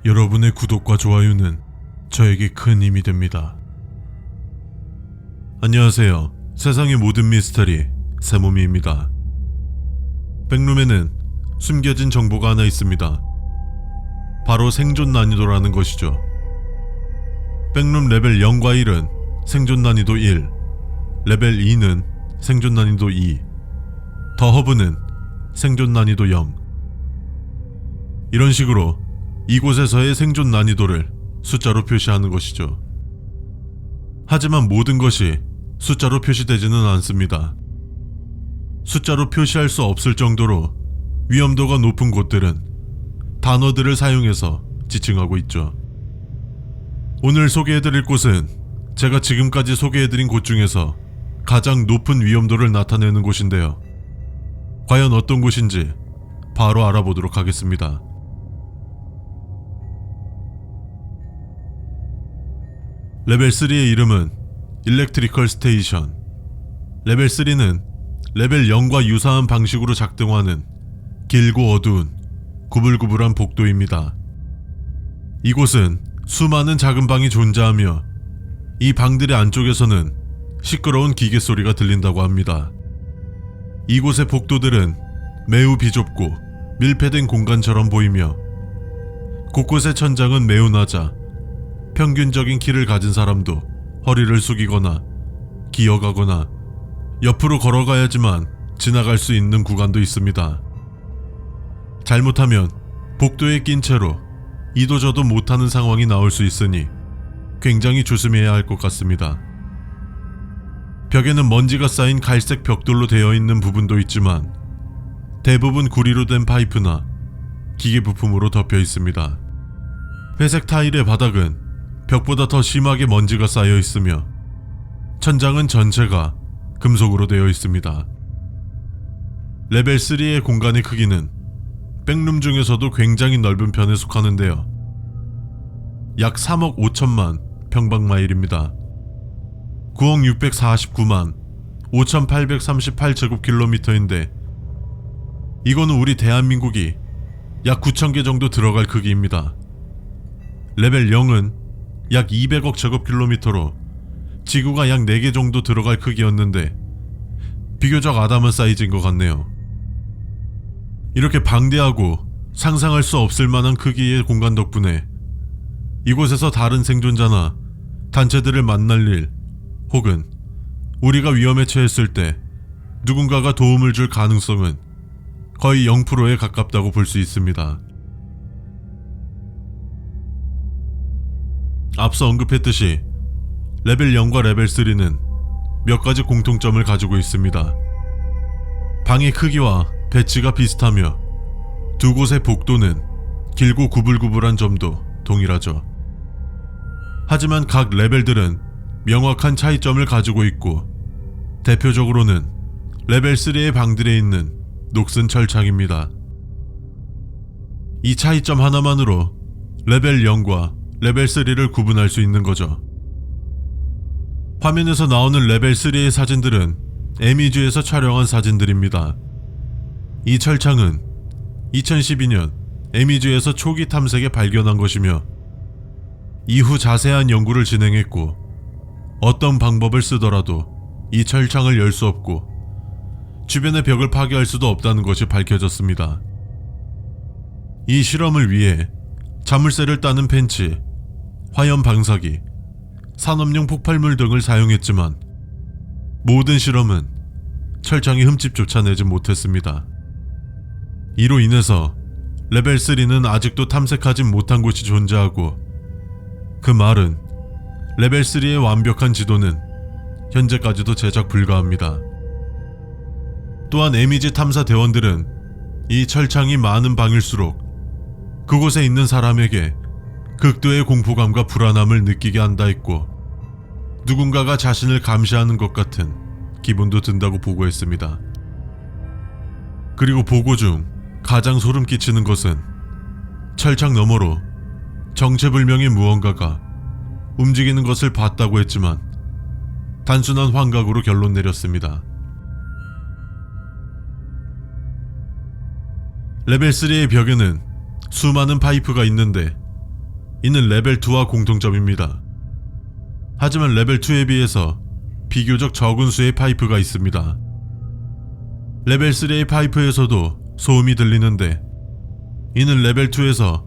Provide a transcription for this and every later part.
여러분의 구독과 좋아요는 저에게 큰 힘이 됩니다. 안녕하세요. 세상의 모든 미스터리 세모미입니다. 백룸에는 숨겨진 정보가 하나 있습니다. 바로 생존 난이도라는 것이죠. 백룸 레벨 0과 1은 생존 난이도 1, 레벨 2는 생존 난이도 2, 더 허브는 생존 난이도 0. 이런 식으로 이곳에서의 생존 난이도를 숫자로 표시하는 것이죠. 하지만 모든 것이 숫자로 표시되지는 않습니다. 숫자로 표시할 수 없을 정도로 위험도가 높은 곳들은 단어들을 사용해서 지칭하고 있죠. 오늘 소개해드릴 곳은 제가 지금까지 소개해드린 곳 중에서 가장 높은 위험도를 나타내는 곳인데요. 과연 어떤 곳인지 바로 알아보도록 하겠습니다. 레벨 3의 이름은 일렉트리컬 스테이션. 레벨 3는 레벨 0과 유사한 방식으로 작동하는 길고 어두운 구불구불한 복도입니다. 이곳은 수많은 작은 방이 존재하며 이 방들의 안쪽에서는 시끄러운 기계 소리가 들린다고 합니다. 이곳의 복도들은 매우 비좁고 밀폐된 공간처럼 보이며 곳곳의 천장은 매우 낮아 평균적인 키를 가진 사람도 허리를 숙이거나 기어가거나 옆으로 걸어가야지만 지나갈 수 있는 구간도 있습니다. 잘못하면 복도에 낀 채로 이도저도 못하는 상황이 나올 수 있으니 굉장히 조심해야 할 것 같습니다. 벽에는 먼지가 쌓인 갈색 벽돌로 되어 있는 부분도 있지만 대부분 구리로 된 파이프나 기계 부품으로 덮여 있습니다. 회색 타일의 바닥은 벽보다 더 심하게 먼지가 쌓여 있으며 천장은 전체가 금속으로 되어 있습니다. 레벨 3의 공간의 크기는 백룸 중에서도 굉장히 넓은 편에 속하는데요. 약 3억 5천만 평방마일입니다. 9억 649만 5,838제곱킬로미터인데 이거는 우리 대한민국이 약 9,000개 정도 들어갈 크기입니다. 레벨 0은 약 200억 제곱킬로미터로 지구가 약 4개 정도 들어갈 크기였는데 비교적 아담한 사이즈인 것 같네요. 이렇게 방대하고 상상할 수 없을 만한 크기의 공간 덕분에 이곳에서 다른 생존자나 단체들을 만날 일 혹은 우리가 위험에 처했을 때 누군가가 도움을 줄 가능성은 거의 0%에 가깝다고 볼 수 있습니다. 앞서 언급했듯이 레벨 0과 레벨 3는 몇 가지 공통점을 가지고 있습니다. 방의 크기와 배치가 비슷하며 두 곳의 복도는 길고 구불구불한 점도 동일하죠. 하지만 각 레벨들은 명확한 차이점을 가지고 있고 대표적으로는 레벨 3의 방들에 있는 녹슨 철창입니다. 이 차이점 하나만으로 레벨 0과 레벨 3를 구분할 수 있는 거죠. 화면에서 나오는 레벨 3의 사진들은 에미주에서 촬영한 사진들입니다. 이 철창은 2012년 에미주에서 초기 탐색에 발견한 것이며 이후 자세한 연구를 진행했고 어떤 방법을 쓰더라도 이 철창을 열 수 없고 주변의 벽을 파괴할 수도 없다는 것이 밝혀졌습니다. 이 실험을 위해 자물쇠를 따는 펜치, 화염 방사기, 산업용 폭발물 등을 사용했지만 모든 실험은 철창이 흠집조차 내지 못했습니다. 이로 인해서 레벨 3는 아직도 탐색하지 못한 곳이 존재하고 그 말은 레벨 3의 완벽한 지도는 현재까지도 제작 불가합니다. 또한 에미지 탐사 대원들은 이 철창이 많은 방일수록 그곳에 있는 사람에게 극도의 공포감과 불안함을 느끼게 한다 했고 누군가가 자신을 감시하는 것 같은 기분도 든다고 보고했습니다. 그리고 보고 중 가장 소름 끼치는 것은 철창 너머로 정체불명의 무언가가 움직이는 것을 봤다고 했지만 단순한 환각으로 결론 내렸습니다. 레벨 3의 벽에는 수많은 파이프가 있는데 이는 레벨 2와 공통점입니다. 하지만 레벨 2에 비해서 비교적 적은 수의 파이프가 있습니다. 레벨 3의 파이프에서도 소음이 들리는데 이는 레벨 2에서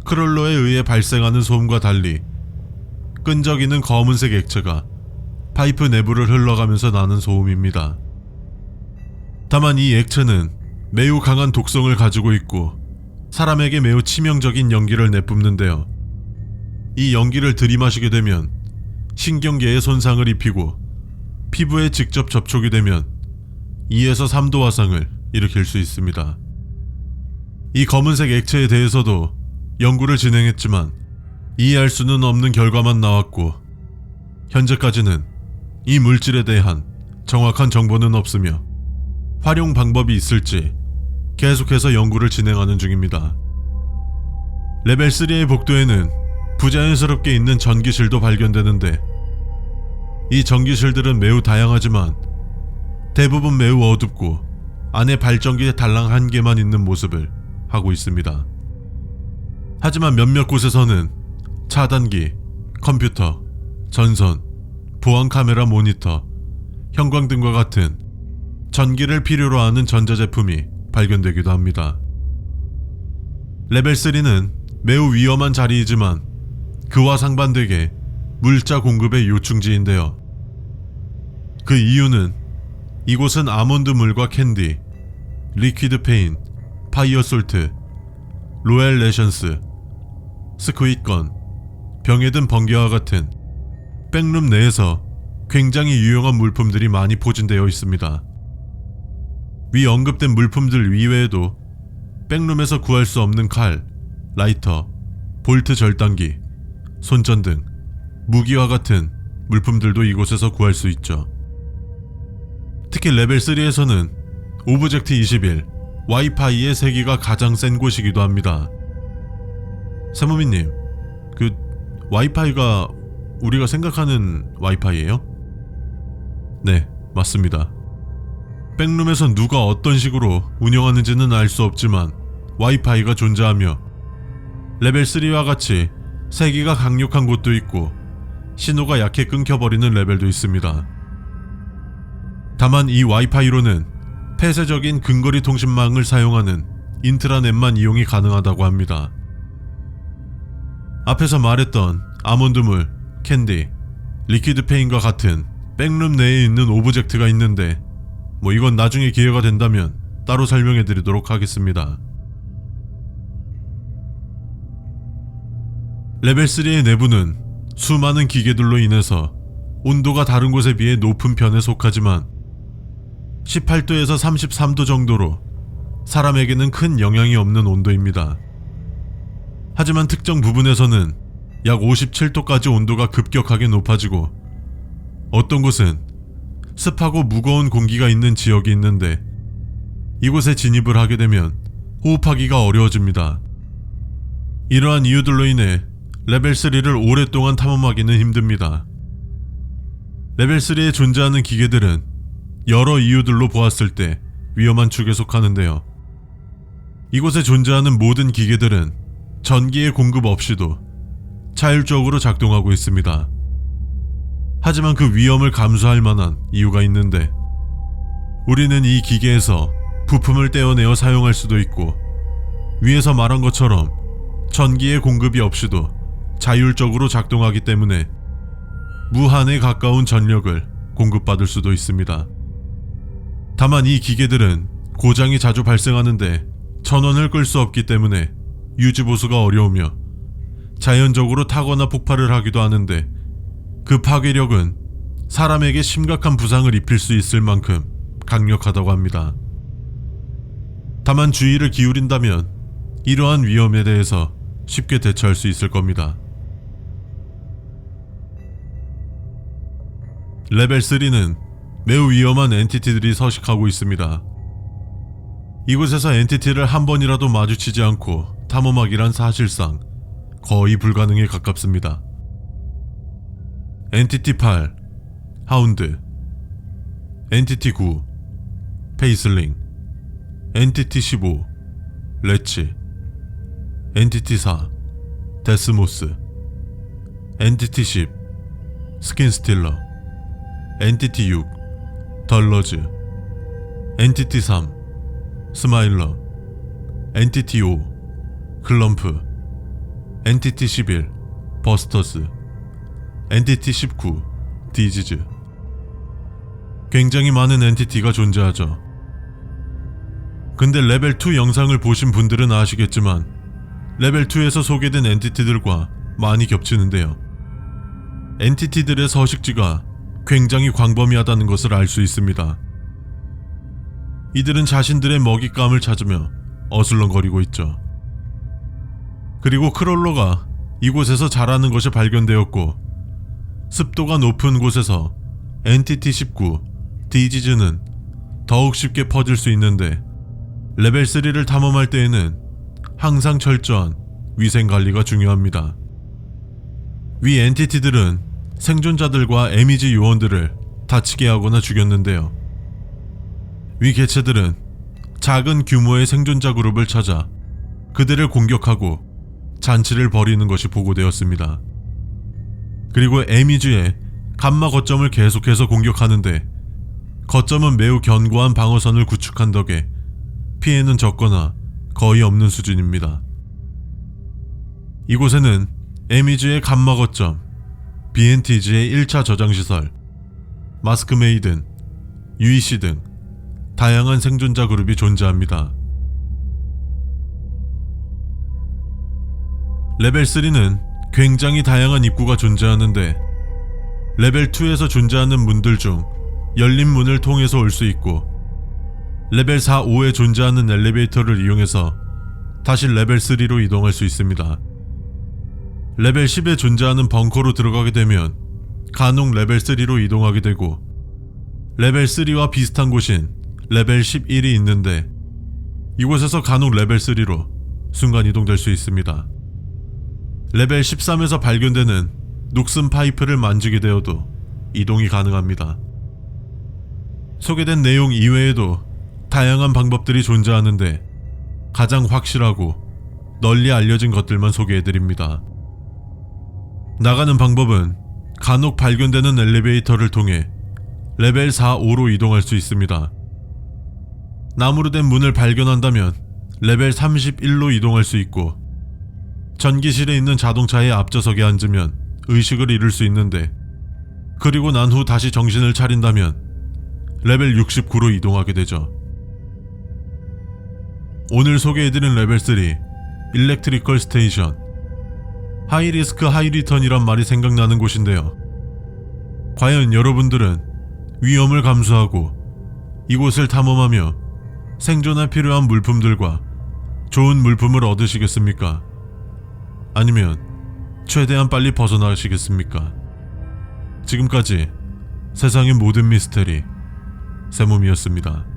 크롤러에 의해 발생하는 소음과 달리 끈적이는 검은색 액체가 파이프 내부를 흘러가면서 나는 소음입니다. 다만 이 액체는 매우 강한 독성을 가지고 있고 사람에게 매우 치명적인 연기를 내뿜는데요. 이 연기를 들이마시게 되면 신경계에 손상을 입히고 피부에 직접 접촉이 되면 2에서 3도 화상을 일으킬 수 있습니다. 이 검은색 액체에 대해서도 연구를 진행했지만 이해할 수는 없는 결과만 나왔고 현재까지는 이 물질에 대한 정확한 정보는 없으며 활용 방법이 있을지 계속해서 연구를 진행하는 중입니다. 레벨 3의 복도에는 부자연스럽게 있는 전기실도 발견되는데 이 전기실들은 매우 다양하지만 대부분 매우 어둡고 안에 발전기 달랑 1개만 있는 모습을 하고 있습니다. 하지만 몇몇 곳에서는 차단기, 컴퓨터, 전선, 보안 카메라 모니터, 형광등과 같은 전기를 필요로 하는 전자제품이 발견되기도 합니다. 레벨 3는 매우 위험한 자리이지만 그와 상반되게 물자 공급의 요충지인데요. 그 이유는 이곳은 아몬드물과 캔디, 리퀴드 페인, 파이어솔트, 로얄 레션스, 스퀴트건, 병에 든 번개와 같은 백룸 내에서 굉장히 유용한 물품들이 많이 포진되어 있습니다. 위 언급된 물품들 이외에도 백룸에서 구할 수 없는 칼, 라이터, 볼트 절단기, 손전등, 무기와 같은 물품들도 이곳에서 구할 수 있죠. 특히 레벨 3에서는 오브젝트 21, 와이파이의 세기가 가장 센 곳이기도 합니다. 세무미님, 그 와이파이가 우리가 생각하는 와이파이예요? 네, 맞습니다. 백룸에서 누가 어떤 식으로 운영하는지는 알 수 없지만 와이파이가 존재하며 레벨 3와 같이 세기가 강력한 곳도 있고 신호가 약해 끊겨버리는 레벨도 있습니다. 다만 이 와이파이로는 폐쇄적인 근거리 통신망을 사용하는 인트라넷만 이용이 가능하다고 합니다. 앞에서 말했던 아몬드물, 캔디, 리퀴드 페인과 같은 백룸 내에 있는 오브젝트가 있는데 이건 나중에 기회가 된다면 따로 설명해 드리도록 하겠습니다. 레벨 3의 내부는 수많은 기계들로 인해서 온도가 다른 곳에 비해 높은 편에 속하지만 18도에서 33도 정도로 사람에게는 큰 영향이 없는 온도입니다. 하지만 특정 부분에서는 약 57도까지 온도가 급격하게 높아지고 어떤 곳은 습하고 무거운 공기가 있는 지역이 있는데 이곳에 진입을 하게 되면 호흡하기가 어려워집니다. 이러한 이유들로 인해 레벨 3를 오랫동안 탐험하기는 힘듭니다. 레벨 3에 존재하는 기계들은 여러 이유들로 보았을 때 위험한 축에 속하는데요. 이곳에 존재하는 모든 기계들은 전기의 공급 없이도 자율적으로 작동하고 있습니다. 하지만 그 위험을 감수할 만한 이유가 있는데 우리는 이 기계에서 부품을 떼어내어 사용할 수도 있고 위에서 말한 것처럼 전기의 공급이 없이도 자율적으로 작동하기 때문에 무한에 가까운 전력을 공급받을 수도 있습니다. 다만 이 기계들은 고장이 자주 발생하는데 전원을 끌 수 없기 때문에 유지보수가 어려우며 자연적으로 타거나 폭발을 하기도 하는데 그 파괴력은 사람에게 심각한 부상을 입힐 수 있을 만큼 강력하다고 합니다. 다만 주의를 기울인다면 이러한 위험에 대해서 쉽게 대처할 수 있을 겁니다. 레벨 3는 매우 위험한 엔티티들이 서식하고 있습니다. 이곳에서 엔티티를 한 번이라도 마주치지 않고 탐험하기란 사실상 거의 불가능에 가깝습니다. 엔티티 8, 하운드, 엔티티 9, 페이슬링, 엔티티 15, 레치, 엔티티 4, 데스모스, 엔티티 10, 스킨스틸러, 엔티티 6, 덜러즈, 엔티티 3, 스마일러, 엔티티 5, 클럼프, 엔티티 11, 버스터스, 엔티티 19, 디지즈. 굉장히 많은 엔티티가 존재하죠. 근데 레벨 2 영상을 보신 분들은 아시겠지만 레벨 2에서 소개된 엔티티들과 많이 겹치는데요. 엔티티들의 서식지가 굉장히 광범위하다는 것을 알 수 있습니다. 이들은 자신들의 먹잇감을 찾으며 어슬렁거리고 있죠. 그리고 크롤러가 이곳에서 자라는 것이 발견되었고, 습도가 높은 곳에서 엔티티 19, 디지즈는 더욱 쉽게 퍼질 수 있는데, 레벨 3를 탐험할 때에는 항상 철저한 위생관리가 중요합니다. 위 엔티티들은 생존자들과 에미지 요원들을 다치게 하거나 죽였는데요. 위 개체들은 작은 규모의 생존자 그룹을 찾아 그들을 공격하고 잔치를 벌이는 것이 보고되었습니다. 그리고 에미즈의 감마 거점을 계속해서 공격하는데, 거점은 매우 견고한 방어선을 구축한 덕에 피해는 적거나 거의 없는 수준입니다. 이곳에는 에미즈의 감마 거점, BNTG의 1차 저장시설, 마스크메이든, UEC 등 다양한 생존자 그룹이 존재합니다. 레벨 3는 굉장히 다양한 입구가 존재하는데, 레벨 2에서 존재하는 문들 중 열린 문을 통해서 올 수 있고, 레벨 4, 5에 존재하는 엘리베이터를 이용해서 다시 레벨 3로 이동할 수 있습니다. 레벨 10에 존재하는 벙커로 들어가게 되면 간혹 레벨 3로 이동하게 되고, 레벨 3와 비슷한 곳인 레벨 11이 있는데, 이곳에서 간혹 레벨 3로 순간 이동될 수 있습니다. 레벨 13에서 발견되는 녹슨 파이프를 만지게 되어도 이동이 가능합니다. 소개된 내용 이외에도 다양한 방법들이 존재하는데, 가장 확실하고 널리 알려진 것들만 소개해드립니다. 나가는 방법은 간혹 발견되는 엘리베이터를 통해 레벨 4, 5로 이동할 수 있습니다. 나무로 된 문을 발견한다면 레벨 31로 이동할 수 있고, 전기실에 있는 자동차의 앞좌석에 앉으면 의식을 잃을 수 있는데, 그리고 난 후 다시 정신을 차린다면 레벨 69로 이동하게 되죠. 오늘 소개해드린 레벨 3, 일렉트리컬 스테이션. 하이리스크 하이리턴이란 말이 생각나는 곳인데요. 과연 여러분들은 위험을 감수하고 이곳을 탐험하며 생존에 필요한 물품들과 좋은 물품을 얻으시겠습니까? 아니면 최대한 빨리 벗어나시겠습니까? 지금까지 세상의 모든 미스테리 세몸이었습니다.